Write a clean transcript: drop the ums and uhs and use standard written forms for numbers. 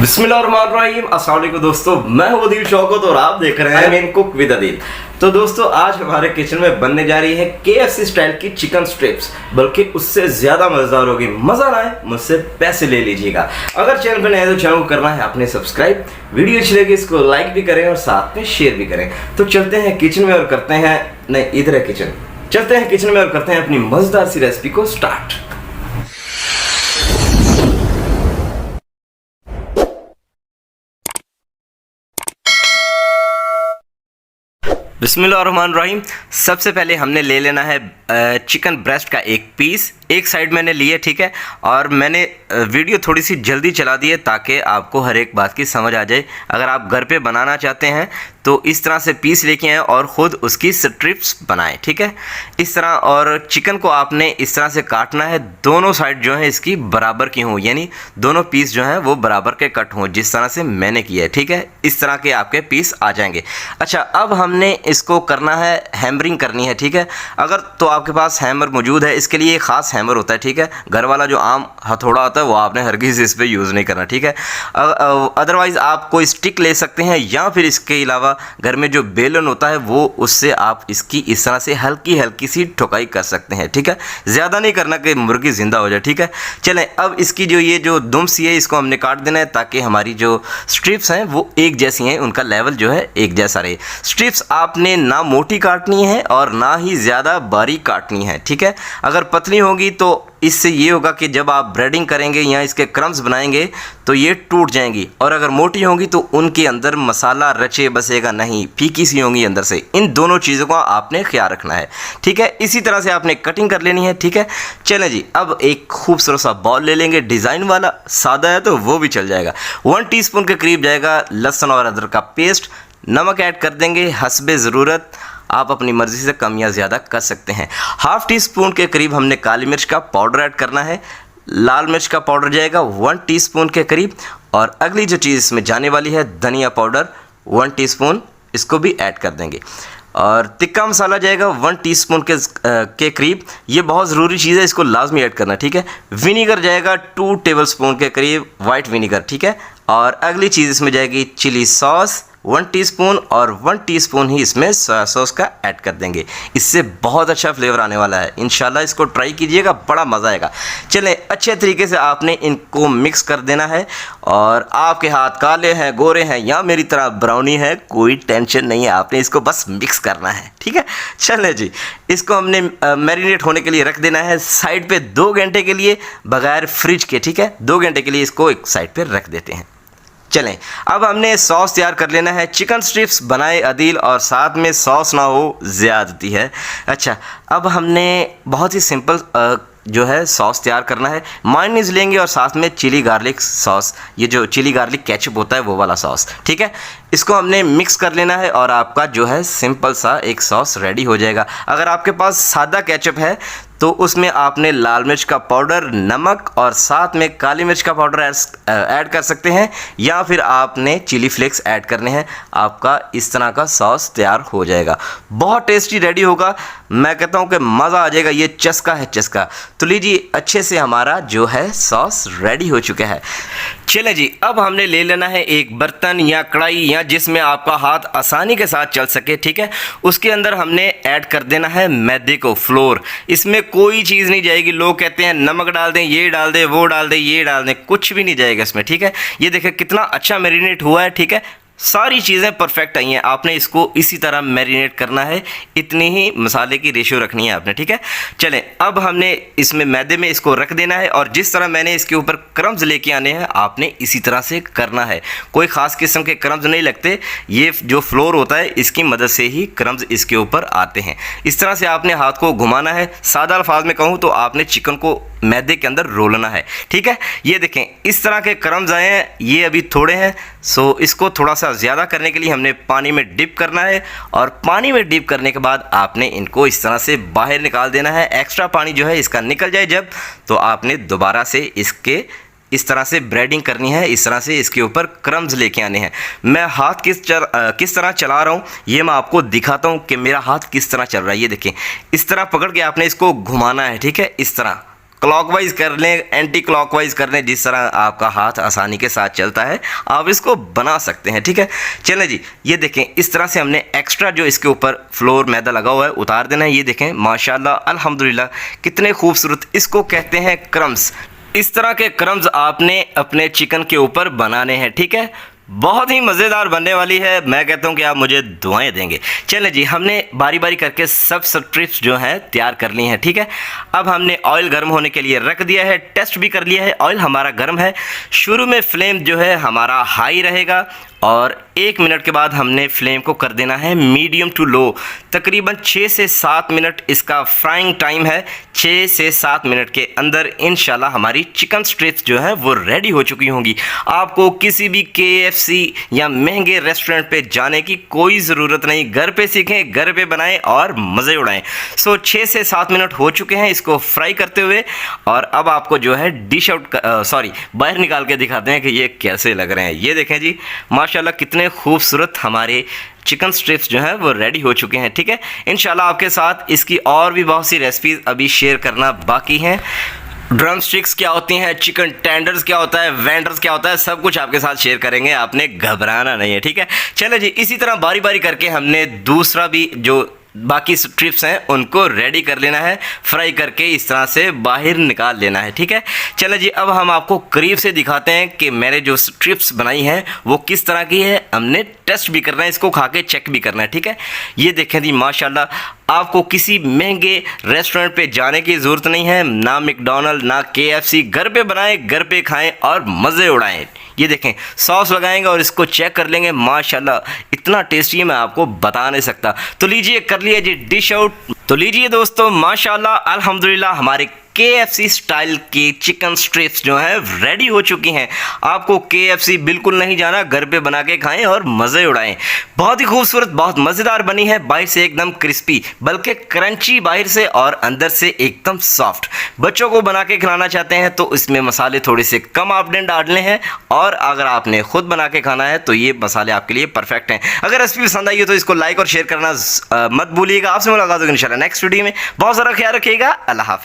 बिस्मिल्लाहिर्रहमानिर्रहीम। अस्सलाम वालेकुम दोस्तों, मैं हूं अदील शौकत और आप देख रहे हैं मेन कुक विद अदील। तो दोस्तों आज हमारे किचन में बनने जा रही है KFC स्टाइल की चिकन स्ट्रिप्स, बल्कि उससे ज़्यादा मज़ेदार होगी। मज़ा ना आए मुझसे पैसे ले लीजिएगा। अगर चैनल पर नए हैं तो चैनल को करना है आपने सब्सक्राइब, वीडियो अच्छी लगी इसको लाइक भी करें और साथ में शेयर भी करें। तो चलते हैं किचन में और करते हैं, नहीं इधर है किचन, चलते हैं किचन में और करते हैं अपनी मज़ेदार सी रेसिपी को स्टार्ट। बिस्मिल्लाहिर्रहमानिर्रहीम। सबसे पहले हमने ले लेना है चिकन ब्रेस्ट का एक पीस, एक साइड मैंने लिए, ठीक है। और मैंने वीडियो थोड़ी सी जल्दी चला दी है ताकि आपको हर एक बात की समझ आ जाए। अगर आप घर पे बनाना चाहते हैं तो इस तरह से पीस लेके आएँ और ख़ुद उसकी स्ट्रिप्स बनाएं, ठीक है, इस तरह। और चिकन को आपने इस तरह से काटना है, दोनों साइड जो है इसकी बराबर की हों, यानी दोनों पीस जो हैं वो बराबर के कट हों, जिस तरह से मैंने किया है, ठीक है। इस तरह के आपके पीस आ जाएंगे। अच्छा, अब हमने इसको करना है, हैमरिंग करनी है, ठीक है। अगर तो आपके पास हैमर मौजूद है, इसके लिए एक ख़ास हैमर होता है, ठीक है। घर वाला जो आम हथौड़ा होता है वो आपने हरगिज़ इस पर यूज़ नहीं करना, ठीक है। अदरवाइज़ आप कोई स्टिक ले सकते हैं, या फिर इसके अलावा घर में जो बेलन होता है वो, उससे आप इसकी इस तरह से हल्की हल्की सी ठोकाई कर सकते हैं, ठीक है। ज़्यादा नहीं करना कि मुर्गी ज़िंदा हो जाए, ठीक है। चलें, अब इसकी जो ये जो दुम सी है इसको हमने काट देना है ताकि हमारी जो स्ट्रिप्स हैं वो एक जैसी हैं, उनका लेवल जो है एक जैसा रहे। स्ट्रिप्स आपने ना मोटी काटनी है और ना ही ज़्यादा बारीक काटनी है, ठीक है। अगर पतली होगी तो इससे ये होगा कि जब आप ब्रेडिंग करेंगे या इसके क्रम्स बनाएंगे तो ये टूट जाएंगी, और अगर मोटी होंगी तो उनके अंदर मसाला रचे बसेगा नहीं, फीकी सी होंगी अंदर से। इन दोनों चीज़ों का आपने ख्याल रखना है, ठीक है। इसी तरह से आपने कटिंग कर लेनी है, ठीक है। चलें जी, अब एक खूबसूरत सा बॉल ले लेंगे, डिज़ाइन वाला, सादा है तो वो भी चल जाएगा। 1 टीस्पून के करीब जाएगा लहसुन और अदरक का पेस्ट, नमक ऐड कर देंगे हस्बे ज़रूरत, आप अपनी मर्ज़ी से कम या ज़्यादा कर सकते हैं। हाफ़ टी स्पून के करीब हमने काली मिर्च का पाउडर ऐड करना है, लाल मिर्च का पाउडर जाएगा 1 टीस्पून के करीब, और अगली जो चीज़ इसमें जाने वाली है धनिया पाउडर 1 टीस्पून, इसको भी ऐड कर देंगे। और तिक्का मसाला जाएगा 1 टीस्पून के करीब, ये बहुत ज़रूरी चीज़ है, इसको लाजमी ऐड करना, ठीक है। विनीगर जाएगा 2 टेबलस्पून के करीब, वाइट विनीगर, ठीक है। और अगली चीज़ इसमें जाएगी चिली सॉस 1 टीस्पून, और 1 टीस्पून ही इसमें सोया सॉस का ऐड कर देंगे। इससे बहुत अच्छा फ्लेवर आने वाला है, इंशाल्लाह इसको ट्राई कीजिएगा, बड़ा मज़ा आएगा। चलें, अच्छे तरीके से आपने इनको मिक्स कर देना है। और आपके हाथ काले हैं, गोरे हैं या मेरी तरह ब्राउनी है, कोई टेंशन नहीं है, आपने इसको बस मिक्स करना है, ठीक है। चलें जी, इसको हमने मैरिनेट होने के लिए रख देना है साइड पे 2 घंटे के लिए, बगैर फ्रिज के, ठीक है। 2 घंटे के लिए इसको एक साइड पर रख देते हैं। चलें, अब हमने सॉस तैयार कर लेना है। चिकन स्ट्रिप्स बनाए अदील और साथ में सॉस ना हो ज़्यादती है। अच्छा, अब हमने बहुत ही सिंपल जो है सॉस तैयार करना है। मायोनीज़ लेंगे और साथ में चिली गार्लिक सॉस, ये जो चिली गार्लिक केचप होता है वो वाला सॉस, ठीक है। इसको हमने मिक्स कर लेना है और आपका जो है सिंपल सा एक सॉस रेडी हो जाएगा। अगर आपके पास सादा केचप है तो उसमें आपने लाल मिर्च का पाउडर, नमक और साथ में काली मिर्च का पाउडर ऐड कर सकते हैं, या फिर आपने चिली फ्लेक्स ऐड करने हैं। आपका इस तरह का सॉस तैयार हो जाएगा, बहुत टेस्टी रेडी होगा। मैं कहता हूं कि मज़ा आ जाएगा, ये चस्का है चस्का। तो लीजिए, अच्छे से हमारा जो है सॉस रेडी हो चुका है। चले जी, अब हमने ले लेना है एक बर्तन या कढ़ाई, या जिसमें आपका हाथ आसानी के साथ चल सके, ठीक है। उसके अंदर हमने ऐड कर देना है मैदे को, फ्लोर। इसमें कोई चीज़ नहीं जाएगी। लोग कहते हैं नमक डाल दें, ये डाल दें, वो डाल दें, ये डाल दें, कुछ भी नहीं जाएगा इसमें, ठीक है। ये देखिए कितना अच्छा मैरिनेट हुआ है, ठीक है। सारी चीज़ें परफेक्ट आई हैं। आपने इसको इसी तरह मैरिनेट करना है, इतनी ही मसाले की रेशियो रखनी है आपने, ठीक है। चलें, अब हमने इसमें मैदे में इसको रख देना है, और जिस तरह मैंने इसके ऊपर क्रम्स लेके आने हैं आपने इसी तरह से करना है। कोई ख़ास किस्म के क्रम्स नहीं लगते, ये जो फ्लोर होता है इसकी मदद से ही क्रम्स इसके ऊपर आते हैं। इस तरह से आपने हाथ को घुमाना है। सादा अल्फाज में कहूँ तो आपने चिकन को मैदे के अंदर रोलना है, ठीक है। ये देखें इस तरह के क्रम्स आए हैं, ये अभी थोड़े हैं, सो इसको थोड़ा सा ज़्यादा करने के लिए हमने पानी में डिप करना है, और पानी में डिप करने के बाद आपने इनको इस तरह से बाहर निकाल देना है। एक्स्ट्रा पानी जो है इसका निकल जाए जब, तो आपने दोबारा से इसके इस तरह से ब्रेडिंग करनी है, इस तरह से इसके ऊपर क्रम्स लेके आने हैं। मैं हाथ किस तरह चला रहा हूँ ये मैं आपको दिखाता हूँ कि मेरा हाथ किस तरह चल रहा है। ये देखें, इस तरह पकड़ के आपने इसको घुमाना है, ठीक है। इस तरह क्लॉकवाइज कर लें, एंटी क्लॉकवाइज कर लें, जिस तरह आपका हाथ आसानी के साथ चलता है आप इसको बना सकते हैं। ठीक है, चलें जी, ये देखें इस तरह से हमने एक्स्ट्रा जो इसके ऊपर फ्लोर मैदा लगा हुआ है उतार देना है। ये देखें माशाल्लाह अल्हम्दुलिल्लाह कितने खूबसूरत, इसको कहते हैं क्रम्स। इस तरह के क्रम्स आपने अपने चिकन के ऊपर बनाने हैं। ठीक है, बहुत ही मज़ेदार बनने वाली है। मैं कहता हूँ कि आप मुझे दुआएं देंगे। चलें जी, हमने बारी बारी करके सब स्ट्रिप्स जो हैं तैयार कर ली हैं। ठीक है, अब हमने ऑयल गर्म होने के लिए रख दिया है, टेस्ट भी कर लिया है, ऑयल हमारा गर्म है। शुरू में फ्लेम जो है हमारा हाई रहेगा और 1 मिनट के बाद हमने फ्लेम को कर देना है मीडियम टू लो। तकरीबन 6 से 7 मिनट इसका फ्राइंग टाइम है। 6 से 7 मिनट के अंदर इंशाल्लाह हमारी चिकन स्ट्रिप्स जो है वो रेडी हो चुकी होंगी। आपको किसी भी KFC या महंगे रेस्टोरेंट पे जाने की कोई ज़रूरत नहीं, घर पे सीखें, घर पे बनाएं और मज़े उड़ाएं। 6 से 7 मिनट हो चुके हैं इसको फ्राई करते हुए और अब आपको जो है डिश आउट बाहर निकाल के दिखाते हैं कि ये कैसे लग रहे हैं। ये देखें जी, माशाल्लाह कितने खूबसूरत हमारे चिकन स्ट्रिप्स जो हैं वो रेडी हो चुके हैं। ठीक है, इंशाल्लाह आपके साथ इसकी और भी बहुत सी रेसिपीज़ अभी शेयर करना बाकी हैं। ड्रम स्टिक्स क्या होती हैं, चिकन टेंडर्स क्या होता है, वेंडर्स क्या होता है, सब कुछ आपके साथ शेयर करेंगे, आपने घबराना नहीं है। ठीक है, चलो जी, इसी तरह बारी बारी करके हमने दूसरा भी जो बाकी स्ट्रिप्स हैं उनको रेडी कर लेना है, फ्राई करके इस तरह से बाहर निकाल लेना है। ठीक है, चलो जी, अब हम आपको करीब से दिखाते हैं कि मैंने जो स्ट्रिप्स बनाई हैं वो किस तरह की है। हमने टेस्ट भी करना है, इसको खा के चेक भी करना है। ठीक है, ये देखें जी माशाल्लाह आपको किसी महंगे रेस्टोरेंट पे जाने की ज़रूरत नहीं है, ना मैकडॉनल्ड ना KFC, घर पे बनाएं, घर पे खाएं और मज़े उड़ाएं। ये देखें सॉस लगाएंगे और इसको चेक कर लेंगे, माशाल्लाह इतना टेस्टी है मैं आपको बता नहीं सकता। तो लीजिए कर लिए जी डिश आउट। तो लीजिए दोस्तों, माशाल्लाह अल्हम्दुलिल्लाह हमारे KFC स्टाइल की चिकन स्ट्रिप्स जो हैं रेडी हो चुकी हैं। आपको KFC बिल्कुल नहीं जाना, घर पे बना के खाएं और मज़े उड़ाएं। बहुत ही खूबसूरत, बहुत मज़ेदार बनी है, बाहर से एकदम क्रिस्पी बल्कि क्रंची बाहर से और अंदर से एकदम सॉफ्ट। बच्चों को बना के खिलाना चाहते हैं तो इसमें मसाले थोड़े से कम आपने डालने हैं और अगर आपने खुद बना के खाना है तो ये मसाले आपके लिए परफेक्ट हैं। अगर रेसिपी पसंद आई हो तो इसको लाइक और शेयर करना मत भूलिएगा। आपसे मुलाकात होगी इंशाल्लाह नेक्स्ट वीडियो में। बहुत सारा ख्याल रखिएगा। अल्लाह हाफ़िज़।